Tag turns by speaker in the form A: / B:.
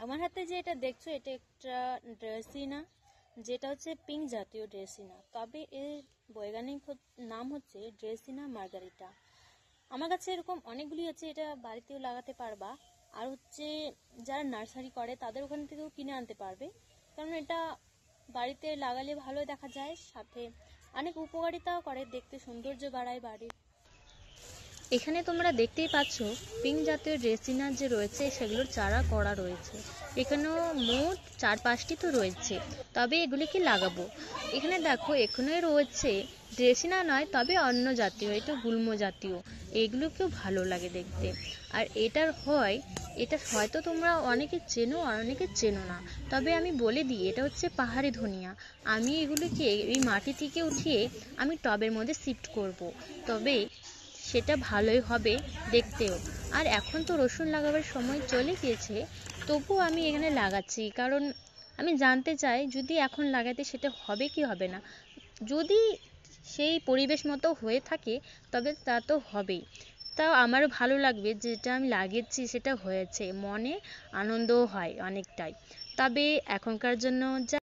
A: আমার হাতে যে এটা দেখছো এটা একটা ড্রেসিনা, যেটা হচ্ছে পিঙ্ক জাতীয় ড্রেসিনা, তবে এর বৈজ্ঞানিক নাম হচ্ছে ড্রেসিনা মার্গারিটা। আমার কাছে এরকম অনেকগুলি আছে, এটা বাড়িতেও লাগাতে পারবা। আর হচ্ছে যারা নার্সারি করে তাদের ওখান থেকেও কিনে আনতে পারবে, কারণ এটা বাড়িতে লাগালে ভালো দেখা যায়, সাথে অনেক উপকারিতাও করে, দেখতে সৌন্দর্য বাড়ায় বাড়ির।
B: এখানে তোমরা দেখতেই পাচ্ছ পিঙ্ক জাতীয় ড্রেসিনা যে রয়েছে সেগুলোর চারা করা রয়েছে। এখানেও মোট 4-5টি তো রয়েছে, তবে এগুলিকে লাগাবো। এখানে দেখো এখানে রয়েছে ড্রেসিনা নয়, তবে অন্য জাতীয়, এটা গুল্ম জাতীয়। এগুলোকেও ভালো লাগে দেখতে। আর এটা হয়তো তোমরা অনেকে চেনো আর অনেকে চেনো না, তবে আমি বলে দিই এটা হচ্ছে পাহাড়ি ধনিয়া। আমি এগুলিকে এই মাটি থেকে উঠিয়ে আমি টবের মধ্যে শিফট করব, তবে সেটা ভালোই হবে দেখতেও। আর এখন তো রসুন লাগাবার সময় চলে গিয়েছে, তবুও আমি এখানে লাগাচ্ছি, কারণ আমি জানতে চাই যদি এখন লাগাতে সেটা হবে কি হবে না। যদি সেই পরিবেশ মতো হয়ে থাকে তবে তা তো হবেই, তাও আমারও ভালো লাগবে যেটা আমি লাগিয়েছি সেটা হয়েছে, মনে আনন্দও হয় অনেকটাই। তবে এখনকার জন্য যা